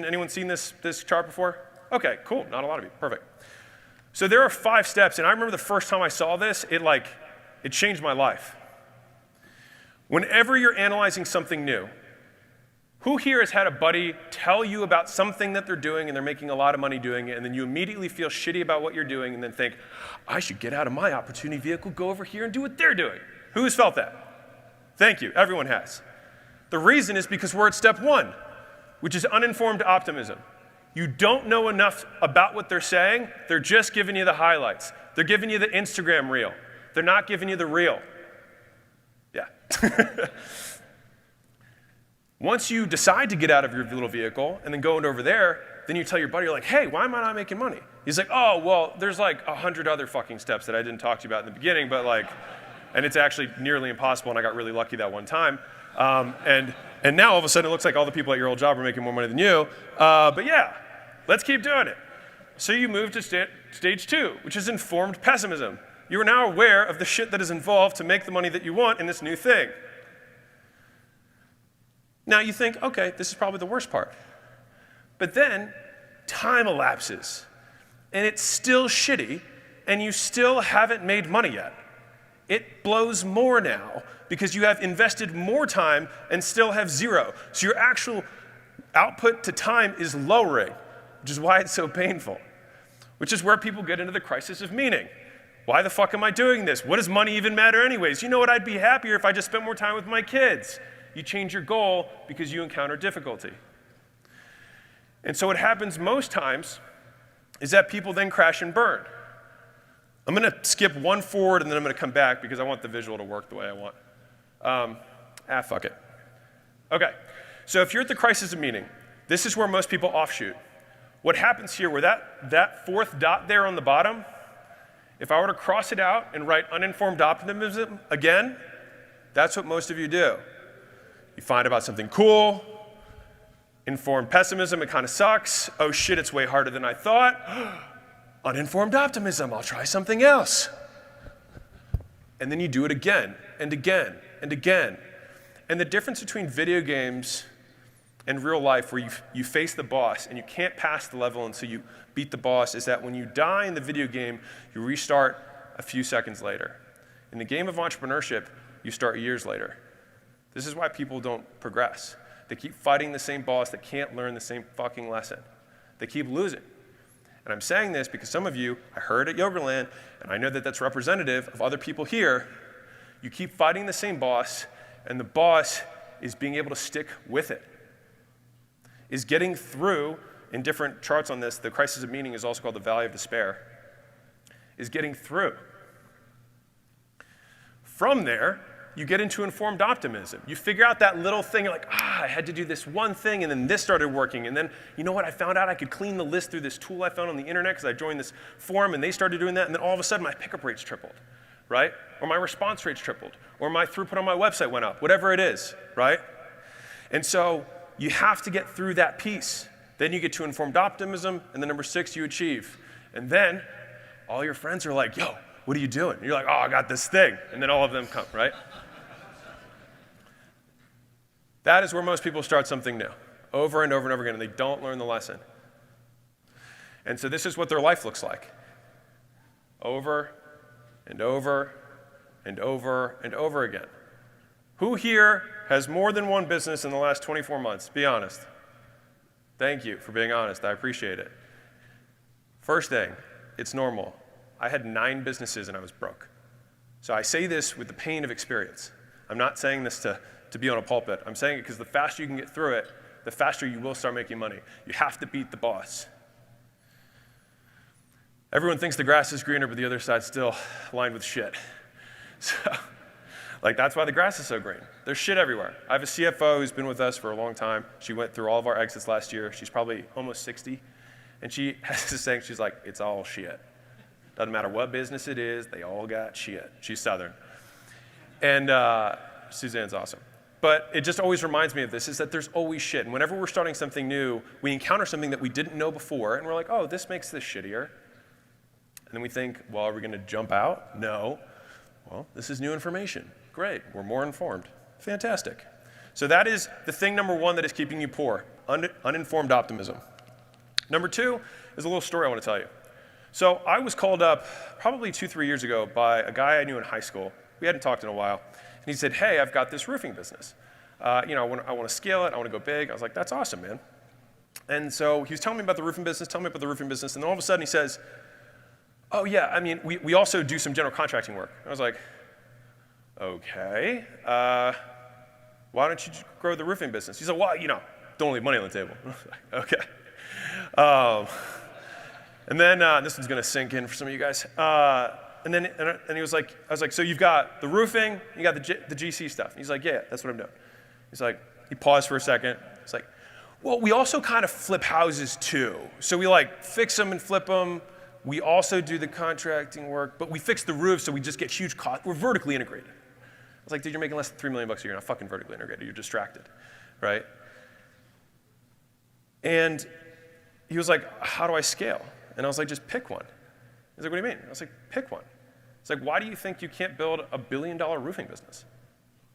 Anyone seen this chart before? Okay, cool, not a lot of you, perfect. So there are 5 steps, and I remember the first time I saw this, it changed my life. Whenever you're analyzing something new, who here has had a buddy tell you about something that they're doing and they're making a lot of money doing it, and then you immediately feel shitty about what you're doing and then think, I should get out of my opportunity vehicle, go over here and do what they're doing? Who has felt that? Thank you, everyone has. The reason is because we're at step 1, which is uninformed optimism. You don't know enough about what they're saying, they're just giving you the highlights. They're giving you the Instagram reel. They're not giving you the real. Yeah. Once you decide to get out of your little vehicle and then go over there, then you tell your buddy, you're like, hey, why am I not making money? He's like, oh, well, there's like 100 other fucking steps that I didn't talk to you about in the beginning, but and it's actually nearly impossible, and I got really lucky that one time. And now all of a sudden it looks like all the people at your old job are making more money than you. But yeah, let's keep doing it. So you move to stage 2, which is informed pessimism. You are now aware of the shit that is involved to make the money that you want in this new thing. Now you think, okay, this is probably the worst part. But then time elapses, and it's still shitty, and you still haven't made money yet. It blows more now because you have invested more time and still have 0. So your actual output to time is lowering, which is why it's so painful, which is where people get into the crisis of meaning. Why the fuck am I doing this? What does money even matter anyways? You know what, I'd be happier if I just spent more time with my kids. You change your goal because you encounter difficulty. And so what happens most times is that people then crash and burn. I'm going to skip one forward and then I'm going to come back because I want the visual to work the way I want. Fuck it. Okay, so if you're at the crisis of meaning, this is where most people offshoot. What happens here, where that 4th dot there on the bottom, if I were to cross it out and write uninformed optimism again, that's what most of you do. You find about something cool, informed pessimism, it kind of sucks. Oh shit, it's way harder than I thought. Uninformed optimism, I'll try something else. And then you do it again and again and again. And the difference between video games and real life, where you face the boss and you can't pass the level until you beat the boss, is that when you die in the video game, you restart a few seconds later. In the game of entrepreneurship, you start years later. This is why people don't progress. They keep fighting the same boss that can't learn the same fucking lesson. They keep losing. And I'm saying this because some of you, I heard at Yogaland, and I know that that's representative of other people here, you keep fighting the same boss, and the boss is being able to stick with it. Is getting through, in different charts on this, the crisis of meaning is also called the valley of despair, is getting through. From there, you get into informed optimism. You figure out that little thing, you're like, I had to do this one thing, and then this started working, and then, you know what, I found out I could clean the list through this tool I found on the internet because I joined this forum, and they started doing that, and then all of a sudden my pickup rates tripled, right? Or my response rates tripled, or my throughput on my website went up, whatever it is, right? And so you have to get through that piece. Then you get to informed optimism, and then number 6, you achieve. And then all your friends are like, yo, what are you doing? And you're like, oh, I got this thing. And then all of them come, right? That is where most people start something new, over and over and over again, and they don't learn the lesson. And so this is what their life looks like. Over and over and over and over again. Who here has more than one business in the last 24 months? Be honest. Thank you for being honest. I appreciate it. First thing, it's normal. I had 9 businesses and I was broke. So I say this with the pain of experience. I'm not saying this to be on a pulpit. I'm saying it because the faster you can get through it, the faster you will start making money. You have to beat the boss. Everyone thinks the grass is greener, but the other side's still lined with shit. So, that's why the grass is so green. There's shit everywhere. I have a CFO who's been with us for a long time. She went through all of our exits last year. She's probably almost 60. And she has this saying, she's like, it's all shit. Doesn't matter what business it is, they all got shit. She's Southern. And Suzanne's awesome. But it just always reminds me of this, is that there's always shit. And whenever we're starting something new, we encounter something that we didn't know before, and we're like, oh, this makes this shittier. And then we think, well, are we going to jump out? No. Well, this is new information. Great. We're more informed. Fantastic. So that is the thing number 1 that is keeping you poor. uninformed optimism. Number 2 is a little story I want to tell you. So I was called up probably 2-3 years ago by a guy I knew in high school. We hadn't talked in a while. And he said, hey, I've got this roofing business. I want to scale it. I want to go big. I was like, that's awesome, man. And so he was telling me about the roofing business, and then all of a sudden he says, oh yeah, I mean, we also do some general contracting work. I was like, okay, why don't you grow the roofing business? He's like, well, don't leave money on the table. I was like, okay. And then this one's gonna sink in for some of you guys. And he was like, I was like, so you've got the roofing, you got the GC stuff. And he's like, yeah, that's what I'm doing. He's like, he paused for a second. He's like, well, we also kind of flip houses too. So we fix them and flip them. We also do the contracting work, but we fix the roof so we just get huge costs. We're vertically integrated. I was like, dude, you're making less than $3 million a year. You're not fucking vertically integrated. You're distracted, right? And he was like, how do I scale? And I was like, just pick one. He's like, what do you mean? I was like, pick one. It's like, why do you think you can't build a $1 billion roofing business?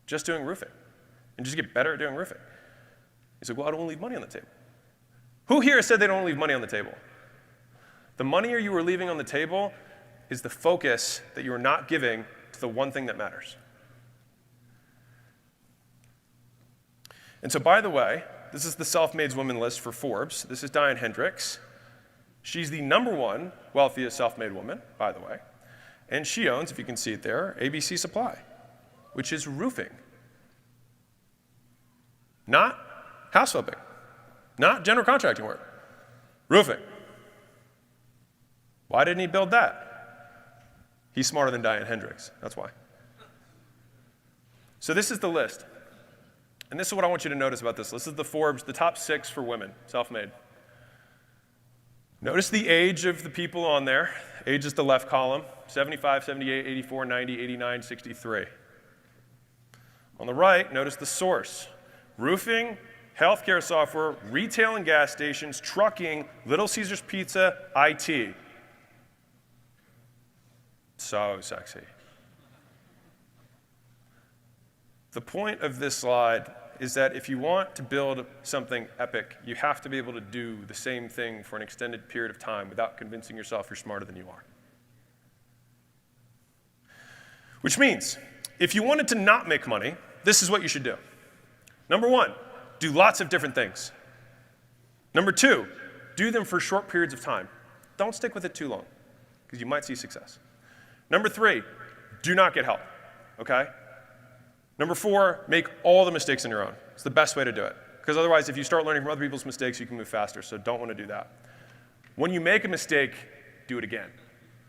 Just doing roofing. And just get better at doing roofing. He's like, well, I don't leave money on the table. Who here said they don't leave money on the table? The money you are leaving on the table is the focus that you are not giving to the one thing that matters. And so, by the way, this is the self-made woman list for Forbes. This is Diane Hendricks. She's the #1 wealthiest self-made woman, by the way. And she owns, if you can see it there, ABC Supply, which is roofing. Not house flipping. Not general contracting work. Roofing. Why didn't he build that? He's smarter than Diane Hendricks. That's why. So this is the list. And this is what I want you to notice about this list. This is the Forbes, the top 6 for women, self-made. Notice the age of the people on there. Age is the left column, 75, 78, 84, 90, 89, 63. On the right, notice the source. Roofing, healthcare software, retail and gas stations, trucking, Little Caesars Pizza, IT. So sexy. The point of this slide is that if you want to build something epic, you have to be able to do the same thing for an extended period of time without convincing yourself you're smarter than you are. Which means, if you wanted to not make money, this is what you should do. Number 1, do lots of different things. Number 2, do them for short periods of time. Don't stick with it too long, because you might see success. Number 3, do not get help, okay? Number 4, make all the mistakes on your own. It's the best way to do it. Because otherwise, if you start learning from other people's mistakes, you can move faster, so don't want to do that. When you make a mistake, do it again.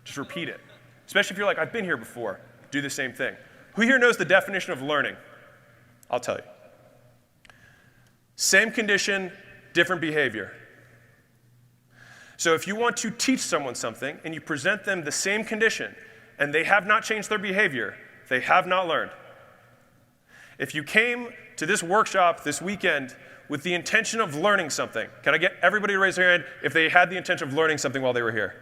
Just repeat it. Especially if you're like, I've been here before, do the same thing. Who here knows the definition of learning? I'll tell you. Same condition, different behavior. So if you want to teach someone something and you present them the same condition and they have not changed their behavior, they have not learned. If you came to this workshop this weekend with the intention of learning something, can I get everybody to raise their hand if they had the intention of learning something while they were here?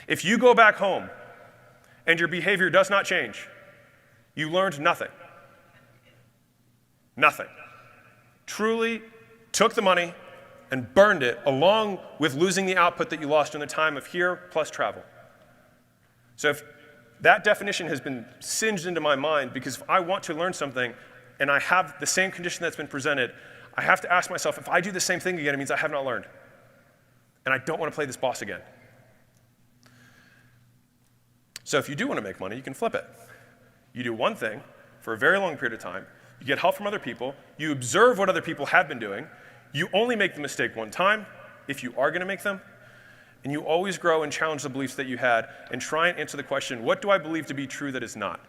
If you go back home and your behavior does not change, you learned nothing. Nothing. Truly took the money and burned it along with losing the output that you lost in the time of here plus travel. So if that definition has been singed into my mind, because if I want to learn something and I have the same condition that's been presented, I have to ask myself, if I do the same thing again, it means I have not learned. And I don't want to play this boss again. So if you do want to make money, you can flip it. You do one thing for a very long period of time, you get help from other people, you observe what other people have been doing, you only make the mistake one time, if you are going to make them, and you always grow and challenge the beliefs that you had and try and answer the question, what do I believe to be true that is not?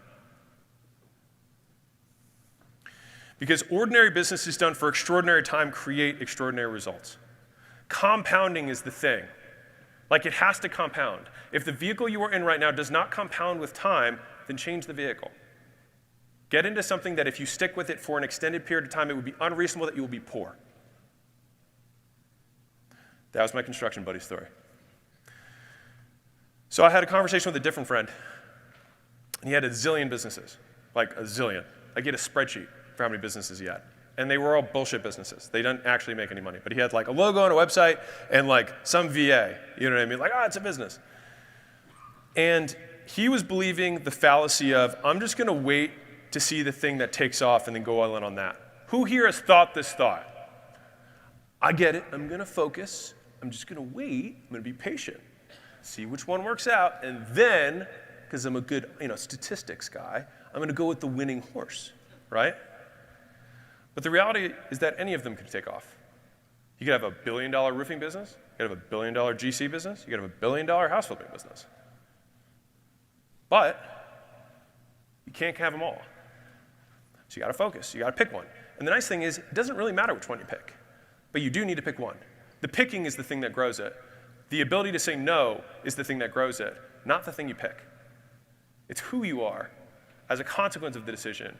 Because ordinary businesses done for extraordinary time create extraordinary results. Compounding is the thing. Like, it has to compound. If the vehicle you are in right now does not compound with time, then change the vehicle. Get into something that if you stick with it for an extended period of time, it would be unreasonable that you will be poor. That was my construction buddy story. So I had a conversation with a different friend, and he had a zillion businesses, like a zillion. I get a spreadsheet for how many businesses he had. And they were all bullshit businesses. They didn't actually make any money. But he had like a logo on a website and like some VA. You know what I mean? Like, it's a business. And he was believing the fallacy of, I'm just going to wait to see the thing that takes off and then go all in on that. Who here has thought this thought? I get it. I'm going to focus. I'm just going to wait. I'm going to be patient. See which one works out. And then, because I'm a good statistics guy, I'm going to go with the winning horse, right? But the reality is that any of them could take off. You could have a $1 billion roofing business. You could have a $1 billion GC business. You could have a $1 billion house flipping business. But you can't have them all. So you got to focus. You got to pick one. And the nice thing is, it doesn't really matter which one you pick. But you do need to pick one. The picking is the thing that grows it. The ability to say no is the thing that grows it, not the thing you pick. It's who you are as a consequence of the decision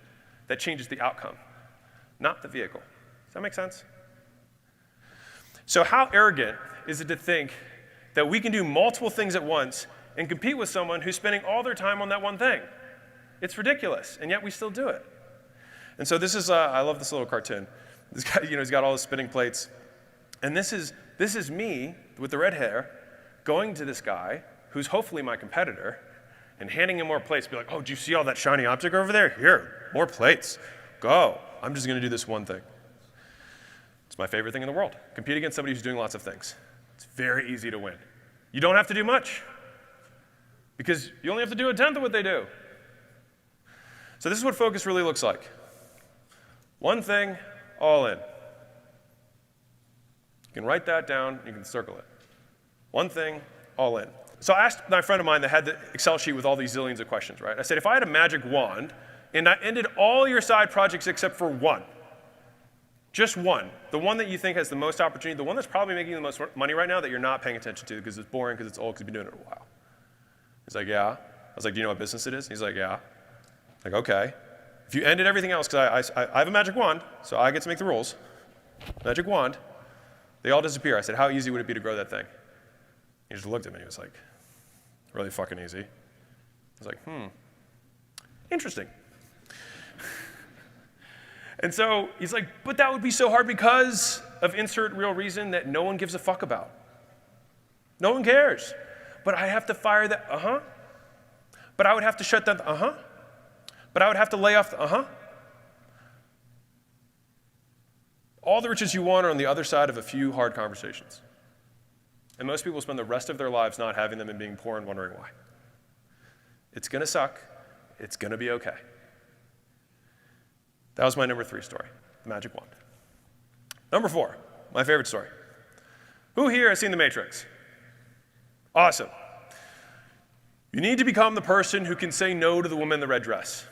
that changes the outcome, not the vehicle. Does that make sense? So how arrogant is it to think that we can do multiple things at once and compete with someone who's spending all their time on that one thing? It's ridiculous, and yet we still do it. And so this is, I love this little cartoon. This guy, he's got all his spinning plates. And this is me with the red hair going to this guy who's hopefully my competitor and handing him more plates. Be like, oh, do you see all that shiny object over there? Here, more plates. Go. I'm just going to do this one thing. It's my favorite thing in the world. Compete against somebody who's doing lots of things. It's very easy to win. You don't have to do much because you only have to do a tenth of what they do. So this is what focus really looks like. One thing, all in. You can write that down, you can circle it. One thing, all in. So I asked my friend of mine that had the Excel sheet with all these zillions of questions, right? I said, if I had a magic wand and I ended all your side projects except for one, just one, the one that you think has the most opportunity, the one that's probably making the most money right now that you're not paying attention to because it's boring, because it's old, because you've been doing it a while. He's like, yeah. I was like, do you know what business it is? He's like, yeah. Like, okay. If you ended everything else, because I have a magic wand, so I get to make the rules. Magic wand. They all disappear. I said, how easy would it be to grow that thing? He just looked at me. He was like, really fucking easy. I was like, interesting. And so he's like, but that would be so hard because of insert real reason that no one gives a fuck about. No one cares. But I have to fire that, But I would have to shut down the, But I would have to lay off the, All the riches you want are on the other side of a few hard conversations. And most people spend the rest of their lives not having them and being poor and wondering why. It's going to suck. It's going to be okay. That was my number 3 story, the magic wand. Number 4, my favorite story. Who here has seen The Matrix? Awesome. You need to become the person who can say no to the woman in the red dress.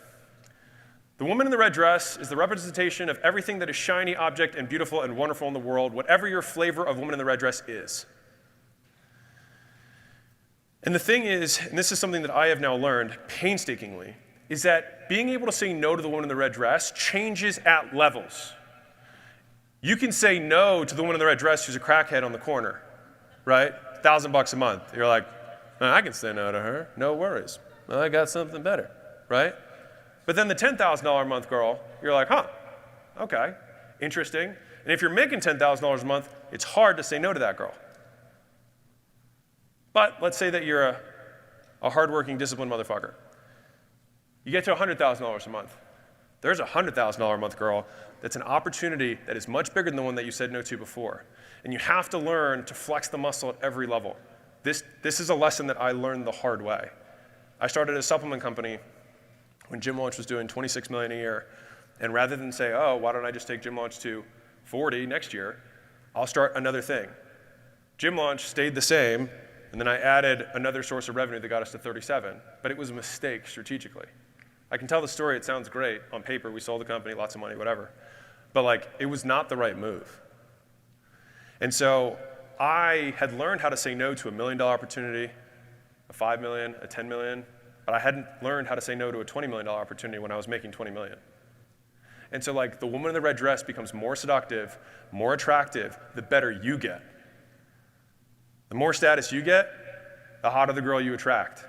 The woman in the red dress is the representation of everything that is shiny, object, and beautiful and wonderful in the world, whatever your flavor of woman in the red dress is. And the thing is, and this is something that I have now learned painstakingly, is that being able to say no to the woman in the red dress changes at levels. You can say no to the woman in the red dress who's a crackhead on the corner, right? $1,000 a month. You're like, I can say no to her, no worries. I got something better, right? But then the $10,000 a month girl, you're like, okay, interesting. And if you're making $10,000 a month, it's hard to say no to that girl. But let's say that you're a hardworking, disciplined motherfucker. You get to $100,000 a month. There's a $100,000 a month girl that's an opportunity that is much bigger than the one that you said no to before. And you have to learn to flex the muscle at every level. This is a lesson that I learned the hard way. I started a supplement company when Gym Launch was doing $26 million a year. And rather than say, oh, why don't I just take Gym Launch to 40 next year, I'll start another thing. Gym Launch stayed the same, and then I added another source of revenue that got us to 37. But it was a mistake strategically. I can tell the story, it sounds great on paper. We sold the company, lots of money, whatever. But it was not the right move. And so I had learned how to say no to $1 million opportunity, a $5 million, a $10 million, but I hadn't learned how to say no to a $20 million opportunity when I was making $20 million. And so the woman in the red dress becomes more seductive, more attractive, the better you get. The more status you get, the hotter the girl you attract,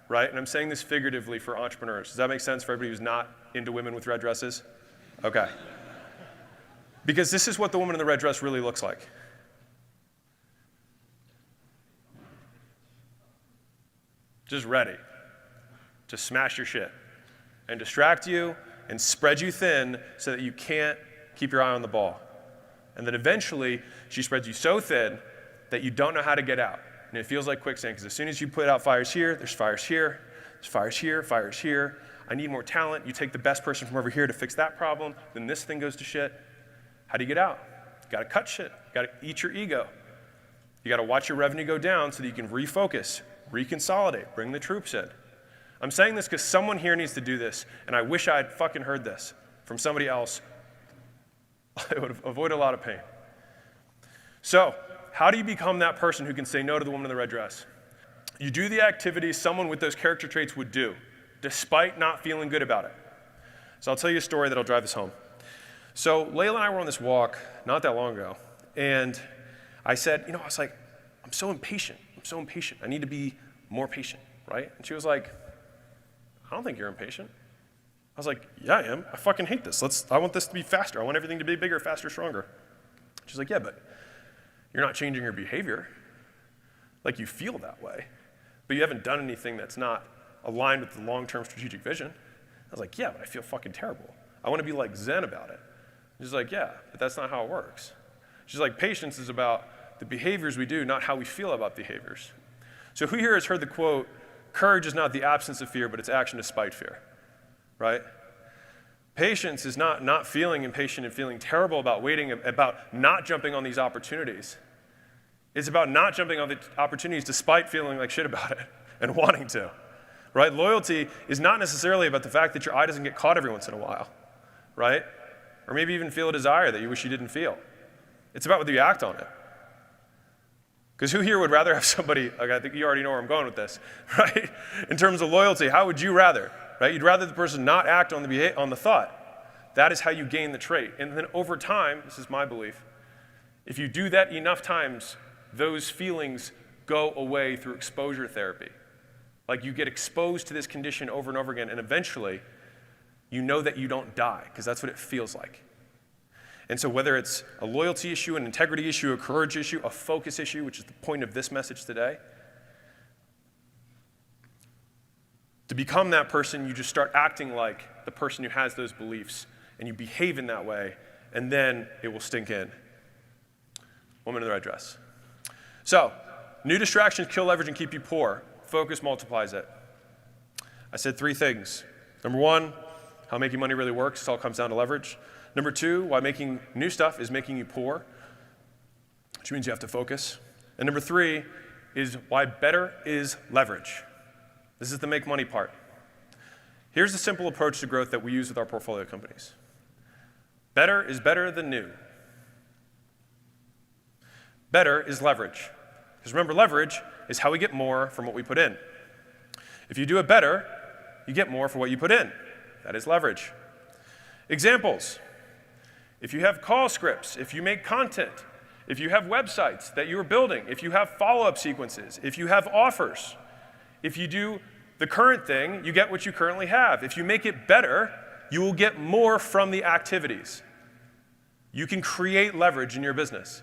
right? And I'm saying this figuratively for entrepreneurs. Does that make sense for everybody who's not into women with red dresses? Okay. Because this is what the woman in the red dress really looks like. Just ready to smash your shit and distract you and spread you thin so that you can't keep your eye on the ball. And then eventually, she spreads you so thin that you don't know how to get out. And it feels like quicksand, because as soon as you put out fires here, there's fires here, there's fires here, fires here. I need more talent. You take the best person from over here to fix that problem, then this thing goes to shit. How do you get out? You gotta cut shit. You gotta eat your ego. You gotta watch your revenue go down so that you can refocus, reconsolidate, bring the troops in. I'm saying this because someone here needs to do this, and I wish I had fucking heard this from somebody else. It would avoid a lot of pain. So, how do you become that person who can say no to the woman in the red dress? You do the activities someone with those character traits would do, despite not feeling good about it. So I'll tell you a story that'll drive this home. So Layla and I were on this walk not that long ago, and I said, I was like, I'm so impatient. I need to be more patient, right? And she was like, I don't think you're impatient. I was like, yeah, I am. I fucking hate this. I want this to be faster. I want everything to be bigger, faster, stronger. She's like, yeah, but you're not changing your behavior. Like, you feel that way, but you haven't done anything that's not aligned with the long-term strategic vision. I was like, yeah, but I feel fucking terrible. I want to be like Zen about it. She's like, yeah, but that's not how it works. She's like, patience is about the behaviors we do, not how we feel about behaviors. So who here has heard the quote, courage is not the absence of fear, but it's action despite fear, right? Patience is not feeling impatient and feeling terrible about waiting, about not jumping on these opportunities. It's about not jumping on the opportunities despite feeling like shit about it and wanting to, right? Loyalty is not necessarily about the fact that your eye doesn't get caught every once in a while, right? Or maybe even feel a desire that you wish you didn't feel. It's about whether you act on it. Because who here would rather have somebody, like, I think you already know where I'm going with this, right? In terms of loyalty, how would you rather, right? You'd rather the person not act on the thought. That is how you gain the trait. And then over time, this is my belief, if you do that enough times, those feelings go away through exposure therapy. Like, you get exposed to this condition over and over again, and eventually, you know that you don't die, because that's what it feels like. And so whether it's a loyalty issue, an integrity issue, a courage issue, a focus issue, which is the point of this message today, to become that person, you just start acting like the person who has those beliefs, and you behave in that way, and then it will stink in. Woman in the red dress. So, new distractions kill leverage and keep you poor. Focus multiplies it. I said 3 things. Number 1, how making money really works. It all comes down to leverage. Number 2, why making new stuff is making you poor, which means you have to focus. And number 3 is why better is leverage. This is the make money part. Here's the simple approach to growth that we use with our portfolio companies. Better is better than new. Better is leverage. Because remember, leverage is how we get more from what we put in. If you do it better, you get more for what you put in. That is leverage. Examples. If you have call scripts, if you make content, if you have websites that you are building, if you have follow-up sequences, if you have offers, if you do the current thing, you get what you currently have. If you make it better, you will get more from the activities. You can create leverage in your business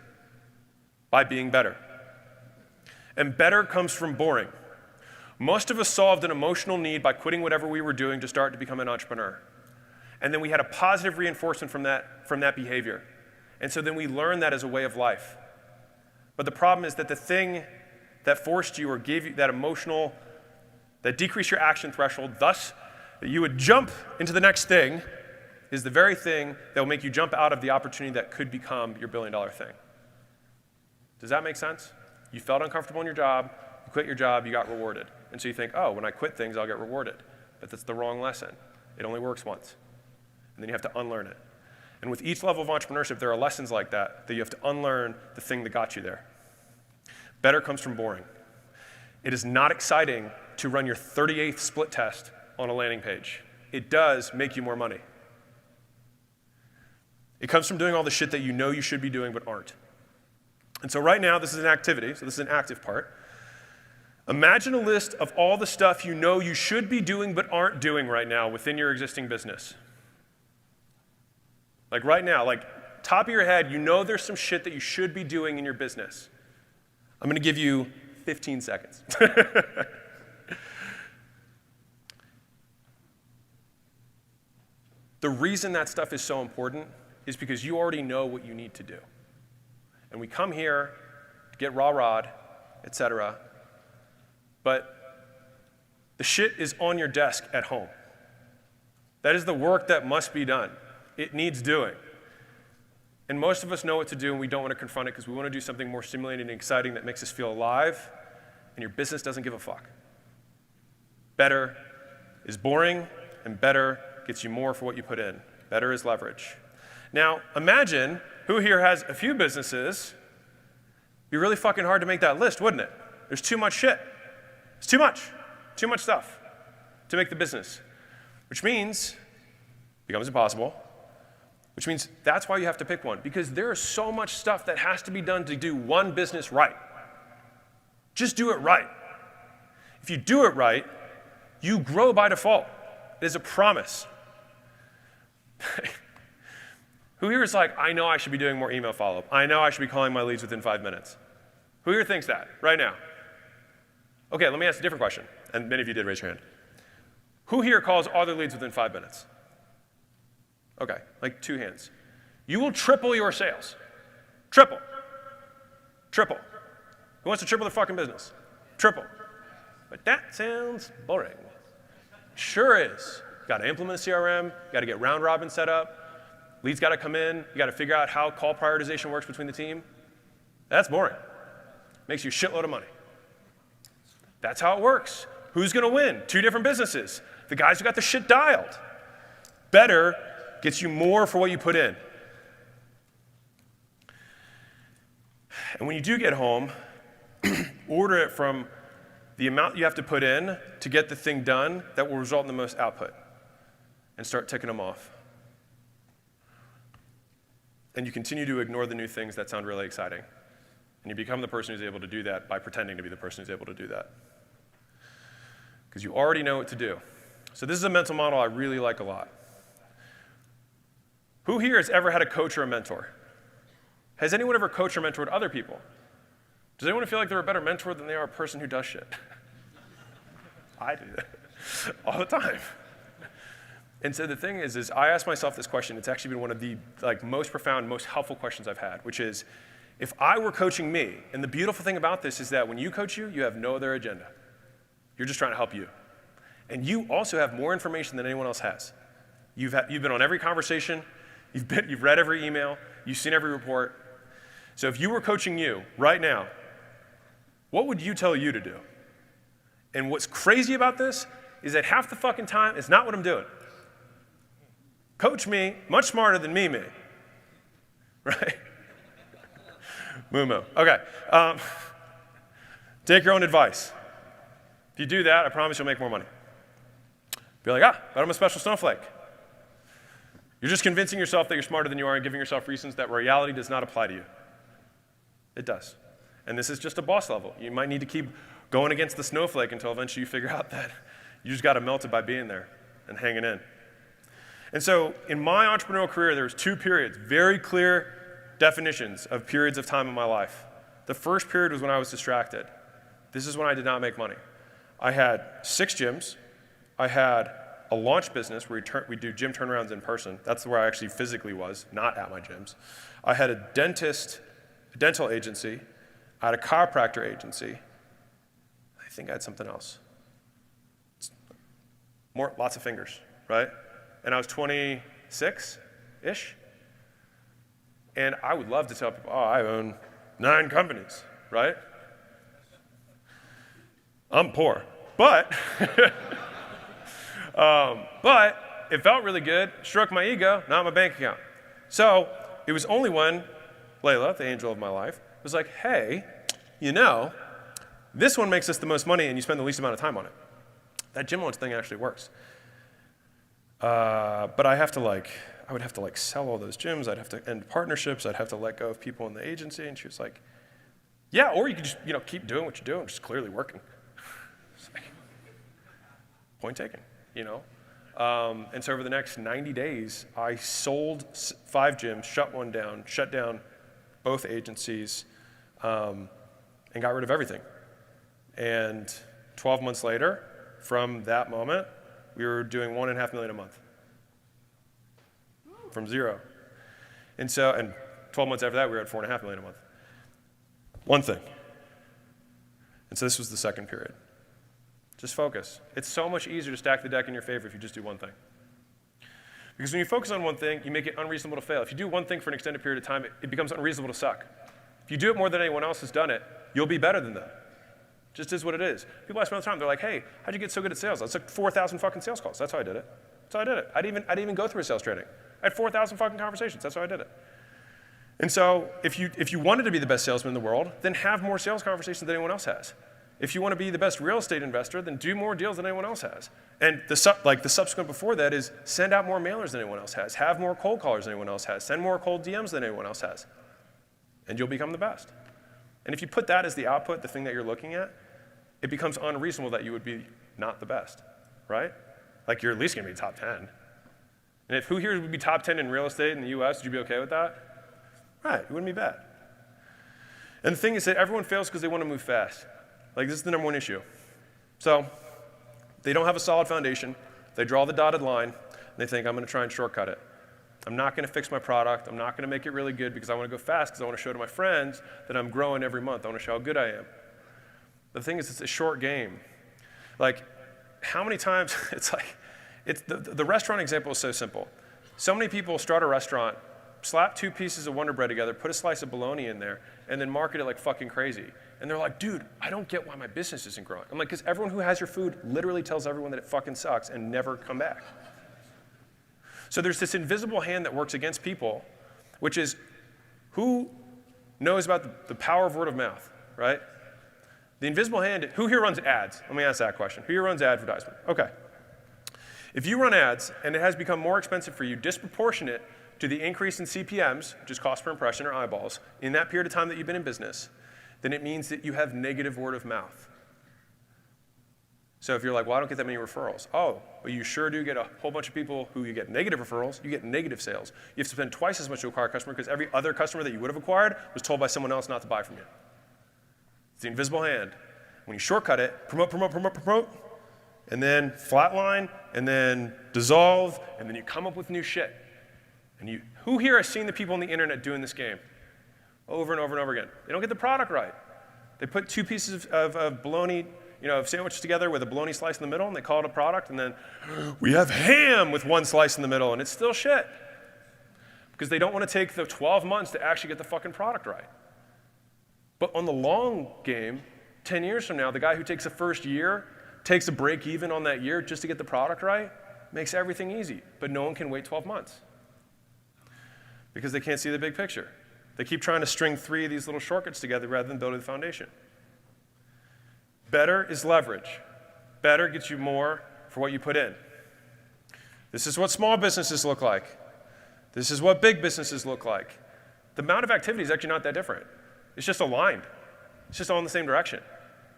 by being better. And better comes from boring. Most of us solved an emotional need by quitting whatever we were doing to start to become an entrepreneur. And then we had a positive reinforcement from that behavior. And so then we learned that as a way of life. But the problem is that the thing that forced you or gave you that emotional, that decreased your action threshold, thus that you would jump into the next thing, is the very thing that will make you jump out of the opportunity that could become your billion-dollar thing. Does that make sense? You felt uncomfortable in your job, you quit your job, you got rewarded. And so you think, oh, when I quit things, I'll get rewarded. But that's the wrong lesson. It only works once. And then you have to unlearn it. And with each level of entrepreneurship, there are lessons like that you have to unlearn the thing that got you there. Better comes from boring. It is not exciting to run your 38th split test on a landing page. It does make you more money. It comes from doing all the shit that you know you should be doing but aren't. And so right now, this is an activity, so this is an active part. Imagine a list of all the stuff you know you should be doing but aren't doing right now within your existing business. Like right now, like top of your head, you know there's some shit that you should be doing in your business. I'm going to give you 15 seconds. The reason that stuff is so important is because you already know what you need to do. And we come here to get rah-rahed, etc. But the shit is on your desk at home. That is the work that must be done. It needs doing. And most of us know what to do, and we don't want to confront it because we want to do something more stimulating and exciting that makes us feel alive, and your business doesn't give a fuck. Better is boring, and better gets you more for what you put in. Better is leverage. Now, imagine who here has a few businesses. It'd be really fucking hard to make that list, wouldn't it? There's too much shit. It's too much stuff to make the business, which means it becomes impossible, which means that's why you have to pick one, because there is so much stuff that has to be done to do one business right. Just do it right. If you do it right, you grow by default. It is a promise. Who here is like, I know I should be doing more email follow-up. I know I should be calling my leads within 5 minutes. Who here thinks that right now? Okay, let me ask a different question. And many of you did raise your hand. Who here calls all their leads within 5 minutes? Okay, like 2 hands. You will triple your sales. Triple. Triple. Who wants to triple their fucking business? Triple. But that sounds boring. Sure is. You got to implement a CRM. You got to get round robin set up. Leads got to come in. You got to figure out how call prioritization works between the team. That's boring. Makes you a shitload of money. That's how it works. Who's going to win? 2 different businesses. The guys who got the shit dialed. Better gets you more for what you put in. And when you do get home, order it from the amount you have to put in to get the thing done that will result in the most output, and start ticking them off. And you continue to ignore the new things that sound really exciting. And you become the person who's able to do that by pretending to be the person who's able to do that. Because you already know what to do. So this is a mental model I really like a lot. Who here has ever had a coach or a mentor? Has anyone ever coached or mentored other people? Does anyone feel like they're a better mentor than they are a person who does shit? I do that all the time. And so the thing is I ask myself this question. It's actually been one of the most profound, most helpful questions I've had, which is, if I were coaching me, and the beautiful thing about this is that when you coach you have no other agenda. You're just trying to help you. And you also have more information than anyone else has. You've been on every conversation. You've read every email. You've seen every report. So if you were coaching you right now, what would you tell you to do? And what's crazy about this is that half the fucking time, it's not what I'm doing. Coach me, much smarter than me. Right? Moo-moo. Okay. Take your own advice. If you do that, I promise you'll make more money. Be like, but I'm a special snowflake. You're just convincing yourself that you're smarter than you are and giving yourself reasons that reality does not apply to you. It does. And this is just a boss level. You might need to keep going against the snowflake until eventually you figure out that you just got to melt it by being there and hanging in. And so in my entrepreneurial career, there was 2 periods, very clear definitions of periods of time in my life. The first period was when I was distracted. This is when I did not make money. I had 6 gyms. I had a launch business where we do gym turnarounds in person. That's where I actually physically was, not at my gyms. I had a dental agency. I had a chiropractor agency. I think I had something else. Lots of fingers, right? And I was 26-ish. And I would love to tell people, I own 9 companies, right? I'm poor. But it felt really good, stroked my ego, not my bank account. So it was only when Layla, the angel of my life, was like, hey, this one makes us the most money and you spend the least amount of time on it. That gym launch thing actually works. But I would have to sell all those gyms. I'd have to end partnerships. I'd have to let go of people in the agency. And she was like, yeah, or you could just, keep doing what you're doing, which is clearly working. Point taken, And so over the next 90 days, I sold 5 gyms, shut one down, shut down both agencies, and got rid of everything. And 12 months later, from that moment, we were doing $1.5 million a month. From zero. And 12 months after that, we were at $4.5 million a month. One thing. And so this was the second period. Just focus. It's so much easier to stack the deck in your favor if you just do one thing. Because when you focus on one thing, you make it unreasonable to fail. If you do one thing for an extended period of time, it becomes unreasonable to suck. If you do it more than anyone else has done it, you'll be better than them. Just is what it is. People ask me all the time, they're like, hey, how'd you get so good at sales? I took 4,000 fucking sales calls. That's how I did it. That's how I did it. I didn't even go through a sales training. I had 4,000 fucking conversations. That's how I did it. And so if you wanted to be the best salesman in the world, then have more sales conversations than anyone else has. If you want to be the best real estate investor, then do more deals than anyone else has. And the subsequent before that is send out more mailers than anyone else has. Have more cold callers than anyone else has. Send more cold DMs than anyone else has. And you'll become the best. And if you put that as the output, the thing that you're looking at, it becomes unreasonable that you would be not the best, right? Like you're at least going to be top 10. And if who here would be top 10 in real estate in the US, would you be okay with that? Right, it wouldn't be bad. And the thing is that everyone fails because they want to move fast. Like this is the number one issue. So they don't have a solid foundation. They draw the dotted line, and they think, I'm going to try and shortcut it. I'm not going to fix my product. I'm not going to make it really good because I want to go fast because I want to show to my friends that I'm growing every month. I want to show how good I am. The thing is, it's a short game. Like, how many times, the restaurant example is so simple. So many people start a restaurant, slap 2 pieces of Wonder Bread together, put a slice of bologna in there, and then market it like fucking crazy. And they're like, dude, I don't get why my business isn't growing. I'm like, because everyone who has your food literally tells everyone that it fucking sucks and never come back. So there's this invisible hand that works against people, which is who knows about the power of word of mouth, right? The invisible hand, who here runs ads? Let me ask that question. Who here runs advertisement? Okay. If you run ads and it has become more expensive for you, disproportionate to the increase in CPMs, which is cost per impression or eyeballs, in that period of time that you've been in business, then it means that you have negative word of mouth. So if you're like, well, I don't get that many referrals. Oh, but you sure do get a whole bunch of people who you get negative referrals, you get negative sales. You have to spend twice as much to acquire a customer because every other customer that you would have acquired was told by someone else not to buy from you. It's the invisible hand. When you shortcut it, promote, and then flatline, and then dissolve, and then you come up with new shit. And who here has seen the people on the internet doing this game? Over and over and over again. They don't get the product right. They put 2 pieces of bologna, of sandwiches together with a bologna slice in the middle, and they call it a product, and then we have ham with 1 slice in the middle, and it's still shit. Because they don't want to take the 12 months to actually get the fucking product right. But on the long game, 10 years from now, the guy who takes the first year, takes a break even on that year just to get the product right, makes everything easy. But no one can wait 12 months. Because they can't see the big picture. They keep trying to string 3 of these little shortcuts together rather than building the foundation. Better is leverage. Better gets you more for what you put in. This is what small businesses look like. This is what big businesses look like. The amount of activity is actually not that different. It's just aligned. It's just all in the same direction.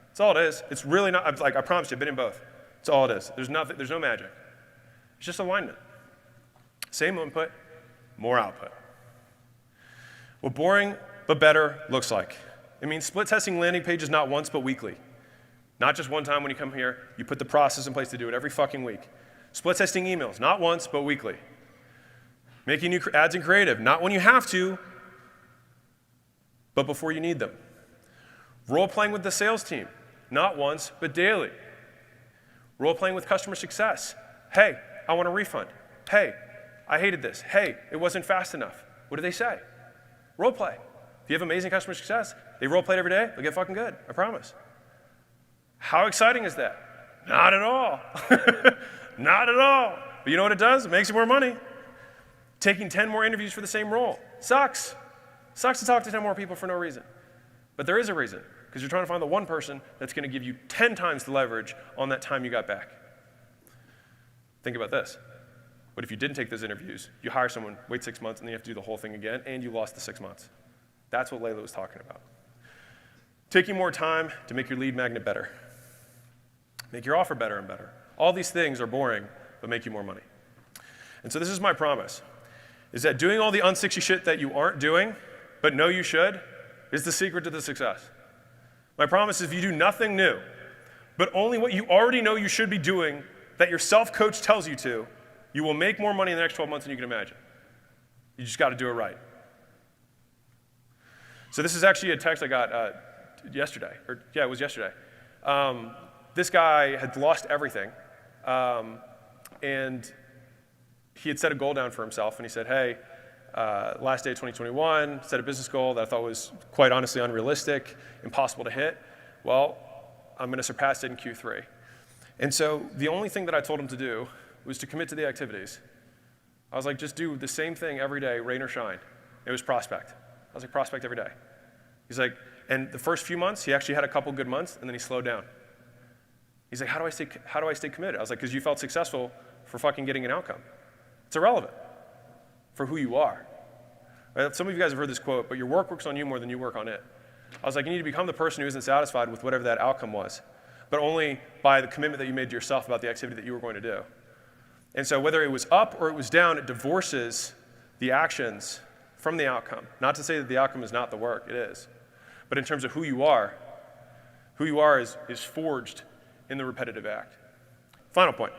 That's all it is. It's really not, like I promise you, I've been in both. That's all it is. There's no magic. It's just alignment. Same input, more output. What boring but better looks like. It means split testing landing pages not once but weekly. Not just one time when you come here, you put the process in place to do it every fucking week. Split testing emails, not once but weekly. Making new ads in creative, not when you have to, but before you need them. Role playing with the sales team, not once but daily. Role playing with customer success. Hey, I want a refund. Hey, I hated this. Hey, it wasn't fast enough. What do they say? Role play. If you have amazing customer success, they role play every day, they'll get fucking good, I promise. How exciting is that? Not at all. Not at all. But you know what it does? It makes you more money. Taking 10 more interviews for the same role. Sucks. Sucks to talk to 10 more people for no reason. But there is a reason, because you're trying to find the one person that's going to give you 10 times the leverage on that time you got back. Think about this. What if you didn't take those interviews? You hire someone, wait 6 months, and then you have to do the whole thing again, and you lost the 6 months. That's what Layla was talking about. Taking more time to make your lead magnet better. Make your offer better and better. All these things are boring, but make you more money. And so this is my promise, is that doing all the unsexy shit that you aren't doing, but know you should, is the secret to the success. My promise is if you do nothing new, but only what you already know you should be doing that your self-coach tells you to, you will make more money in the next 12 months than you can imagine. You just got to do it right. So this is actually a text I got yesterday. It was yesterday. This guy had lost everything, and he had set a goal down for himself, and he said, hey, last day of 2021, set a business goal that I thought was quite honestly unrealistic, impossible to hit. Well, I'm going to surpass it in Q3. And so the only thing that I told him to do was to commit to the activities. I was like, just do the same thing every day, rain or shine. It was prospect. I was like, prospect every day. He's like, and the first few months, he actually had a couple good months, and then he slowed down. He's like, how do I stay committed? I was like, because you felt successful for fucking getting an outcome. It's irrelevant for who you are. Right? Some of you guys have heard this quote, but your work works on you more than you work on it. I was like, you need to become the person who isn't satisfied with whatever that outcome was, but only by the commitment that you made to yourself about the activity that you were going to do. And so whether it was up or it was down, it divorces the actions from the outcome. Not to say that the outcome is not the work, it is. But in terms of who you are is forged in the repetitive act. Final point.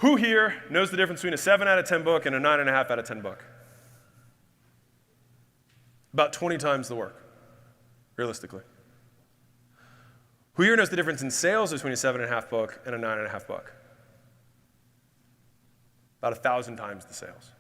Who here knows the difference between a 7 out of 10 book and a 9.5 out of 10 book? About 20 times the work, realistically. Who here knows the difference in sales between a 7.5 book and a 9.5 book? About 1,000 times the sales.